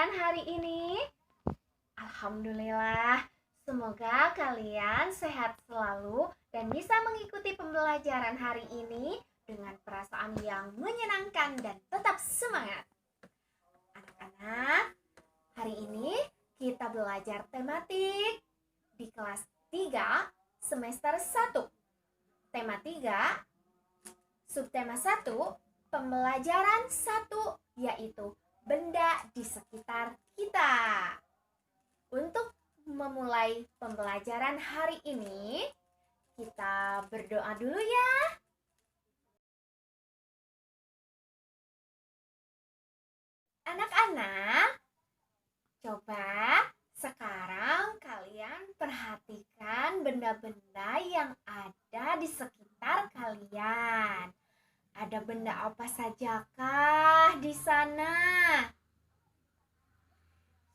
pembelajaran hari ini? Alhamdulillah, semoga kalian sehat selalu dan bisa mengikuti pembelajaran hari ini dengan perasaan yang menyenangkan dan tetap semangat. Anak-anak, hari ini kita belajar tematik di kelas 3 semester 1. Tema 3, subtema 1, pembelajaran 1, yaitu benda di sekitar kita. Untuk memulai pembelajaran hari ini, kita berdoa dulu ya. Anak-anak, coba sekarang kalian perhatikan benda-benda yang ada di sekitar kalian. Ada benda apa sajakah di sana?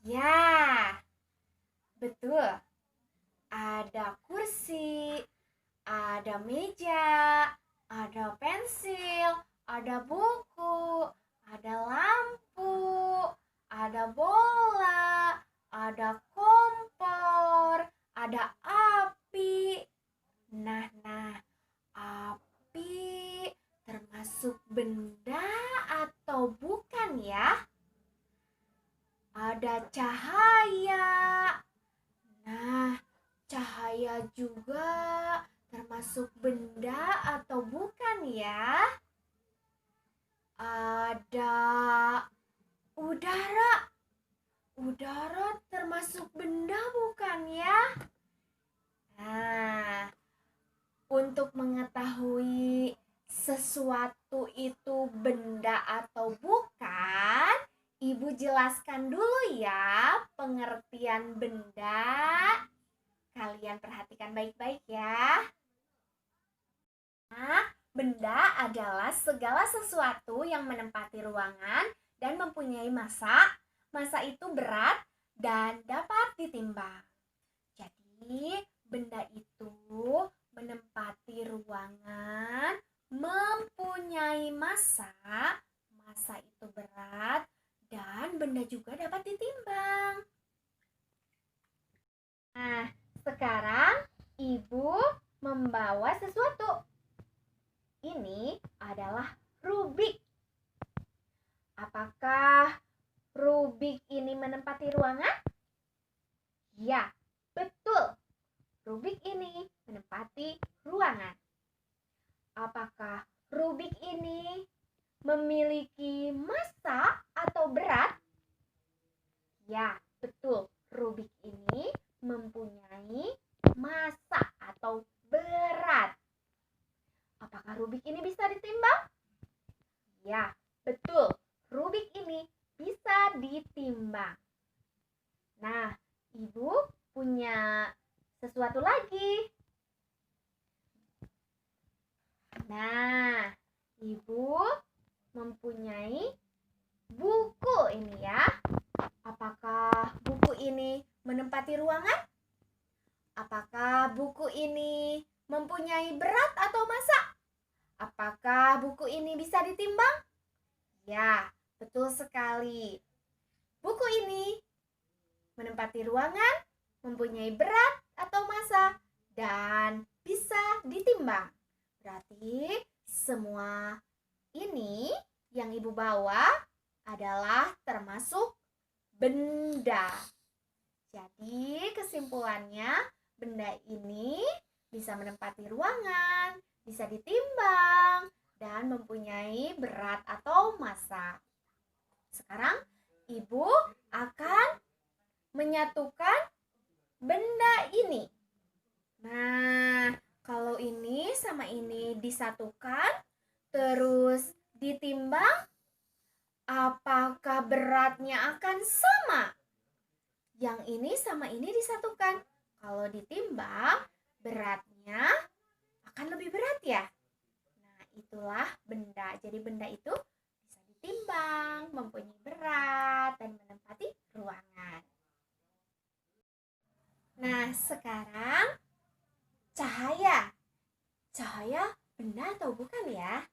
Ya, betul. Ada kursi, ada meja, ada pensil, ada buku, ada lampu, ada bola, ada kompor, ada api. Nah, api termasuk benda atau bukan ya? Ada cahaya. Nah, cahaya juga termasuk benda atau bukan ya? Ada udara. Udara termasuk benda bukan ya? Nah, untuk mengetahui sesuatu itu benda atau bukan, Ibu jelaskan dulu ya pengertian benda. Kalian perhatikan baik-baik ya. Nah, benda adalah segala sesuatu yang menempati ruangan dan mempunyai massa. Massa itu berat dan dapat ditimbang. Jadi, benda itu menempati ruangan, mempunyai massa. Massa itu berat dan benda juga dapat ditimbang. Nah, sekarang Ibu membawa sesuatu. Ini adalah Rubik. Apakah Rubik ini menempati ruangan? Ya, betul. Rubik ini menempati ruangan. Apakah Rubik ini memiliki massa atau berat? Ya, betul. Rubik ini mempunyai massa atau berat. Apakah Rubik ini bisa ditimbang? Ya, betul. Rubik ini bisa ditimbang. Nah, Ibu punya sesuatu lagi. Nah, Ibu mempunyai buku ini ya. Apakah buku ini menempati ruangan? Apakah buku ini mempunyai berat atau massa? Apakah buku ini bisa ditimbang? Ya, betul sekali. Buku ini menempati ruangan, mempunyai berat atau massa, dan bisa ditimbang. Berarti semua ini yang Ibu bawa adalah termasuk benda. Jadi kesimpulannya, benda ini bisa menempati ruangan, bisa ditimbang, dan mempunyai berat atau massa. Sekarang Ibu akan menyatukan benda ini. Nah, kalau ini sama ini disatukan, terus ditimbang, apakah beratnya akan sama? Yang ini sama ini disatukan. Kalau ditimbang, beratnya akan lebih berat ya. Nah, itulah benda. Jadi benda itu bisa ditimbang, mempunyai berat, dan menempati ruangan. Nah, sekarang cahaya. Cahaya benda atau bukan ya?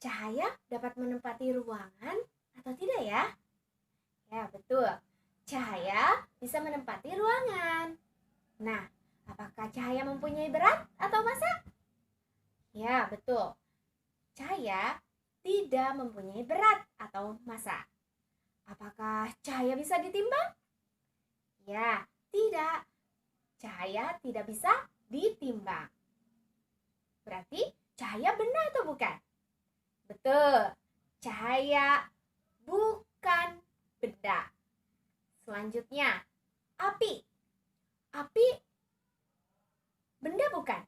Cahaya dapat menempati ruangan atau tidak ya? Ya, betul. Cahaya bisa menempati ruangan. Nah, apakah cahaya mempunyai berat atau massa? Ya, betul. Cahaya tidak mempunyai berat atau massa. Apakah cahaya bisa ditimbang? Ya, tidak. Cahaya tidak bisa ditimbang. Berarti cahaya benda atau bukan? Betul. Cahaya bukan benda. Selanjutnya, api. Api benda bukan?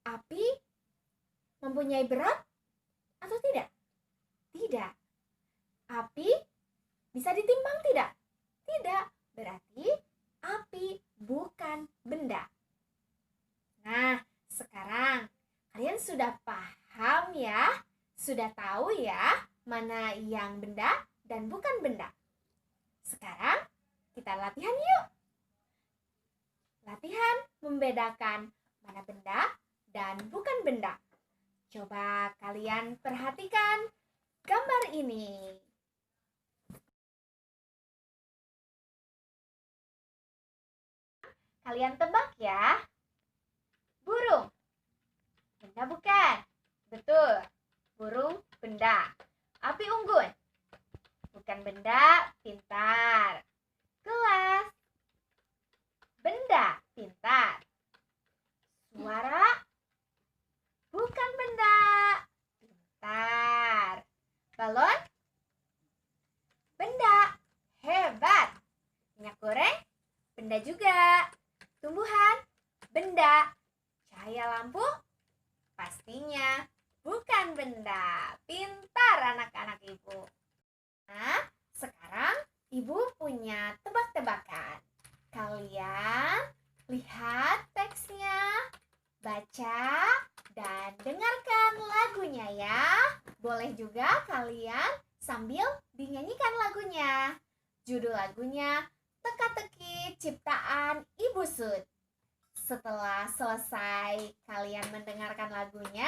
Api mempunyai berat atau tidak? Tidak. Api bisa ditimbang tidak? Tidak. Berarti api bukan benda. Nah, sekarang kalian sudah paham ya? Sudah tahu ya mana yang benda dan bukan benda? Sekarang kita latihan yuk. Latihan membedakan mana benda dan bukan benda. Coba kalian perhatikan gambar ini. Kalian tebak ya. Burung. Benda bukan? Betul. Burung benda. Api unggun. Bukan benda, pintar. Gelas. Benda, pintar. Suara. Bukan benda, pintar. Balon. Benda, hebat. Minyak goreng. Benda juga. Tumbuhan. Benda. Cahaya lampu. Pastinya bukan benda. Pintar anak-anak ibu. Nah, sekarang ibu punya tebak-tebakan. Kalian lihat teksnya, baca, dan dengarkan lagunya ya. Boleh juga kalian sambil dinyanyikan lagunya. Judul lagunya Teka-teki Ciptaan Ibu Sud. Setelah selesai kalian mendengarkan lagunya,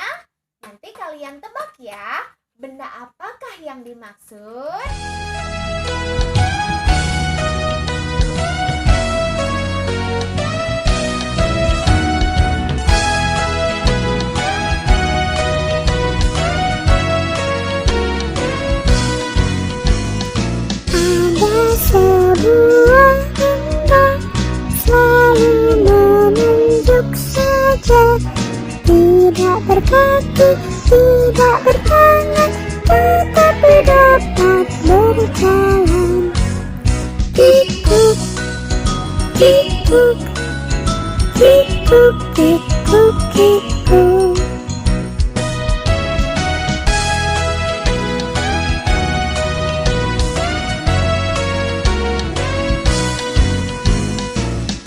nanti kalian tebak ya, benda apakah yang dimaksud? Ada sebuah benda selalu menunjuk saja, tidak berkaki, tidak bertangan, tetapi dapat berjalan. Kikuk, kikuk, kikuk, kikuk, kikuk.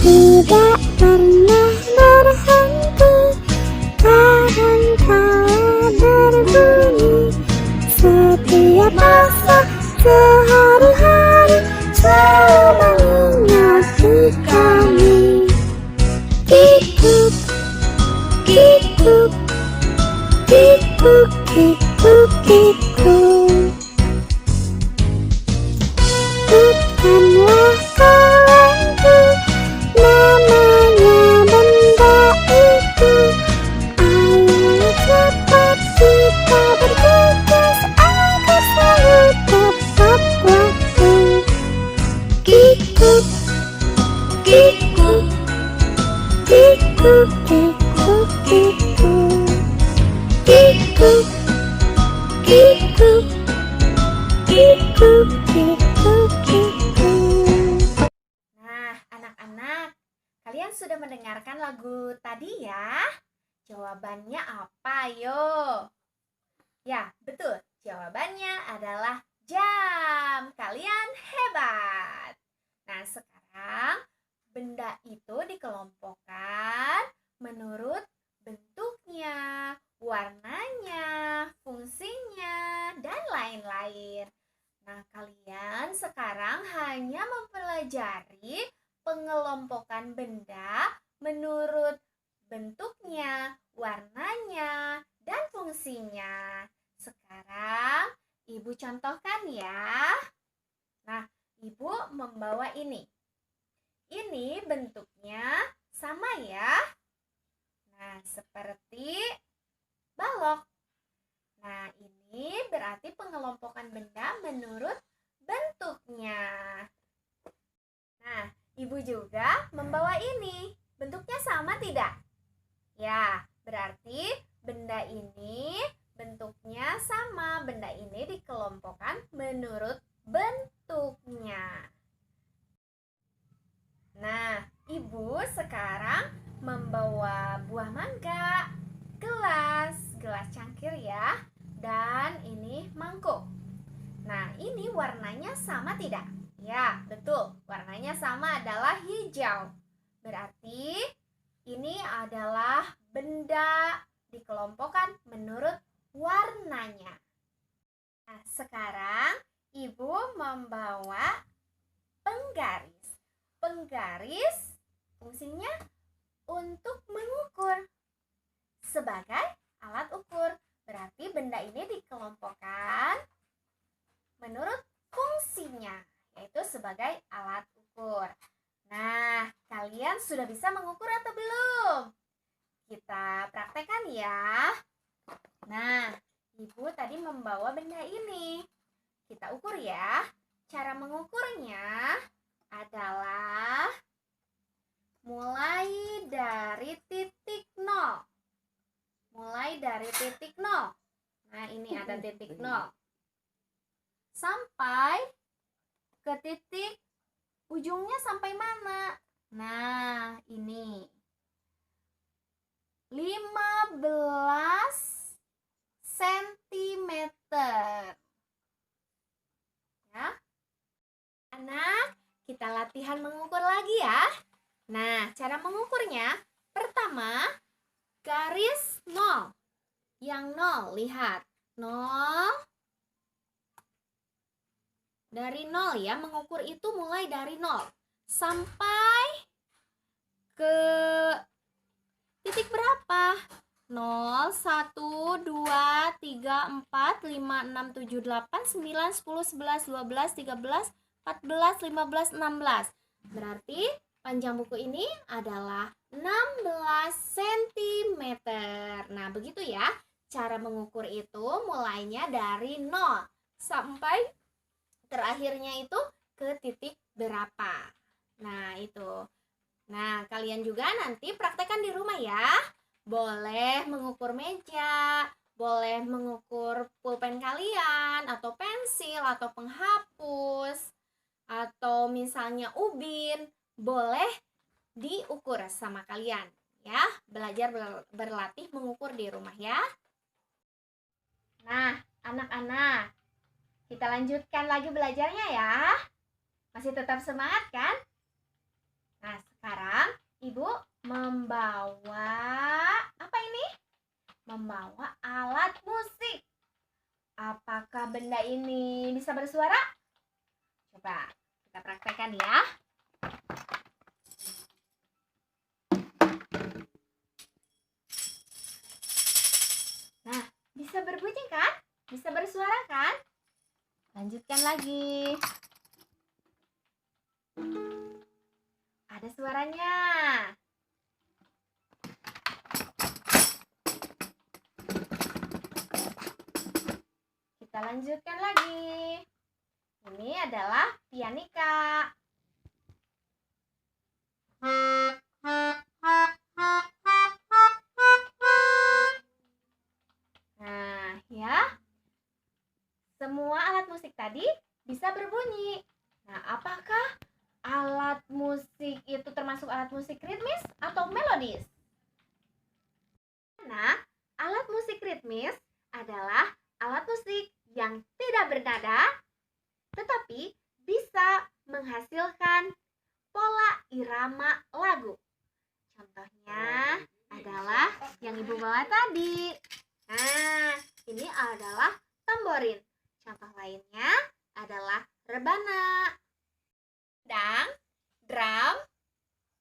Tidak pernah berhenti, kadangkala berbunyi. Setiap masa sehari-hari selalu mengingati kami. Kikuk, kikuk, kikuk, kikuk, kikuk. Bukanlah kawanku, namanya benda itu. Ayo cepat kita bergegas agar selalu tepat waktu. Kikuk, kikuk, kikuk, kikuk, kikuk. Kikuk, kikuk, kikuk, kikuk, kikuk. Nah, anak-anak, kalian sudah mendengarkan lagu tadi ya? Jawabannya apa, yo? Ya, betul. Jawabannya adalah jam. Kalian hebat. Nah, sekarang benda itu dikelompokkan menurut bentuknya, warnanya, fungsinya, dan lain-lain. Nah, kalian sekarang hanya mempelajari pengelompokan benda menurut bentuknya, warnanya, dan fungsinya. Sekarang Ibu contohkan ya. Nah, Ibu membawa ini. Ini bentuknya sama ya. Nah, seperti balok. Nah, ini berarti pengelompokan benda menurut bentuknya. Nah, Ibu juga membawa ini. Bentuknya sama tidak? Ya, berarti benda ini bentuknya sama. Benda ini dikelompokkan menurut bentuknya. Nah, Ibu sekarang membawa buah mangga, gelas cangkir ya, dan ini mangkuk. Nah, ini warnanya sama tidak? Ya, betul. Warnanya sama, adalah hijau. Berarti ini adalah benda dikelompokkan menurut warnanya. Nah, sekarang Ibu membawa penggaris. Penggaris fungsinya untuk mengukur sebagai alat ukur. Berarti benda ini dikelompokkan menurut fungsinya, yaitu sebagai alat ukur. Nah, kalian sudah bisa mengukur atau belum? Kita praktekkan ya. Nah, Ibu tadi membawa benda ini. Kita ukur ya. Cara mengukurnya adalah mulai dari titik 0. Mulai dari titik 0. Nah, ini ada titik 0. Sampai ke titik ujungnya sampai mana? Nah, ini 15 cm. Ya. Anak, kita latihan mengukur lagi ya. Nah, cara mengukurnya pertama garis 0. Yang 0, lihat. 0. Dari 0 ya, mengukur itu mulai dari 0 sampai ke titik berapa? 0, 1, 2, 3, 4, 5, 6, 7, 8, 9, 10, 11, 12, 13, 14, 15, 16. Berarti panjang buku ini adalah 16 cm. Nah, begitu ya. Cara mengukur itu mulainya dari 0 sampai terakhirnya itu ke titik berapa. Nah, itu. Nah, kalian juga nanti praktekkan di rumah ya. Boleh mengukur meja, boleh mengukur pulpen kalian, atau pensil, atau penghapus, atau misalnya ubin. Boleh diukur sama kalian ya. Belajar berlatih mengukur di rumah ya. Nah, anak-anak, kita lanjutkan lagi belajarnya ya. Masih tetap semangat kan? Nah, sekarang Ibu membawa apa ini? Membawa alat musik. Apakah benda ini bisa bersuara? Coba kita praktekkan ya. Nah, bisa berbunyi kan? Bisa bersuara kan? Lanjutkan lagi. Ada suaranya. Kita lanjutkan lagi. Ini adalah pianika. Nah, ya. Semua alat musik tadi bisa berbunyi. Nah, apakah alat musik itu termasuk alat musik ritmis atau melodis? Nah, alat musik ritmis adalah alat musik yang tidak bernada, tetapi bisa menghasilkan pola irama lagu. Contohnya adalah yang Ibu bawa tadi. Nah, ini adalah tamborin. Contoh lainnya adalah rebana. Dan drum,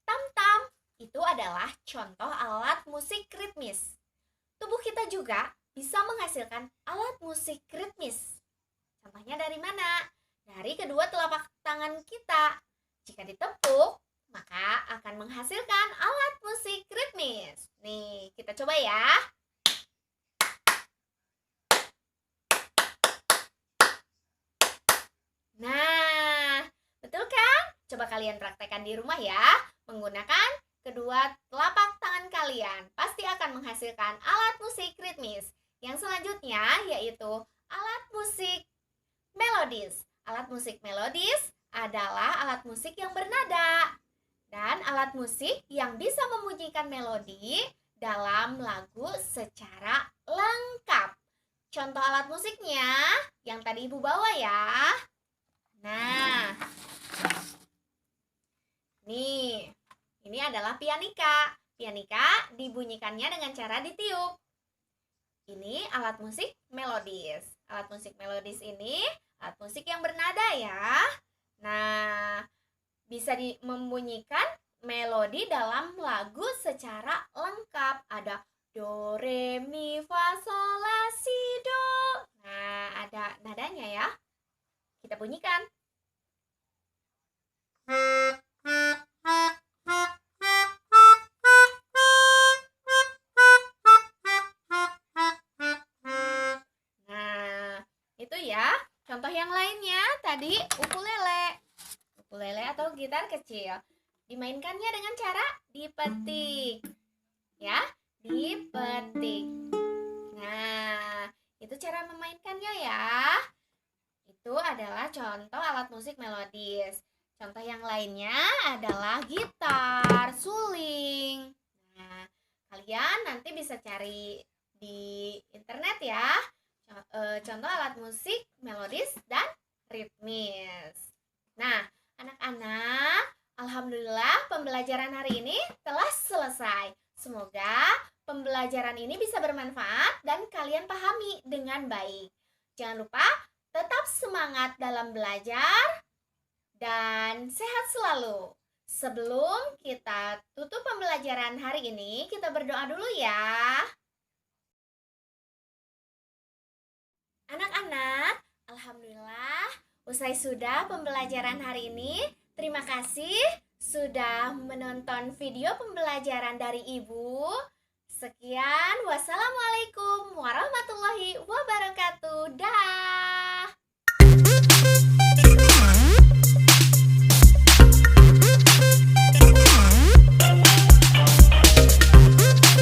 tam-tam itu adalah contoh alat musik ritmis. Tubuh kita juga bisa menghasilkan alat musik ritmis. Contohnya dari mana? dari kedua telapak tangan kita. Jika ditepuk, maka akan menghasilkan alat musik ritmis. Nih, kita coba ya. Nah, betul kan? Coba kalian praktekkan di rumah ya, menggunakan kedua telapak tangan kalian. Pasti akan menghasilkan alat musik ritmis. Yang selanjutnya yaitu alat musik melodis. Alat musik melodis adalah alat musik yang bernada dan alat musik yang bisa membunyikan melodi dalam lagu secara lengkap. Contoh alat musiknya yang tadi Ibu bawa ya. Nah, nih, ini adalah pianika. Pianika dibunyikannya dengan cara ditiup. Ini alat musik melodis. Alat musik melodis ini alat musik yang bernada ya. Nah, bisa membunyikan melodi dalam lagu secara lengkap. Ada do, re, mi, fa, sol, la, si, do. Nah, ada nadanya ya. Kita bunyikan. Nah, itu ya. Contoh yang lainnya tadi ukulele. Ukulele atau gitar kecil. Dimainkannya dengan cara dipetik. Ya, dipetik. Nah, itu cara memainkannya ya. Itu adalah contoh alat musik melodis. Contoh yang lainnya adalah gitar, suling. Nah, kalian nanti bisa cari di internet ya. Contoh alat musik melodis dan ritmis. Nah, anak-anak, alhamdulillah pembelajaran hari ini telah selesai. Semoga pembelajaran ini bisa bermanfaat dan kalian pahami dengan baik. Jangan lupa tetap semangat dalam belajar dan sehat selalu. Sebelum kita tutup pembelajaran hari ini, kita berdoa dulu ya. Anak-anak, alhamdulillah usai sudah pembelajaran hari ini. Terima kasih sudah menonton video pembelajaran dari Ibu. Sekian, wassalamualaikum warahmatullahi wabarakatuh. Dah.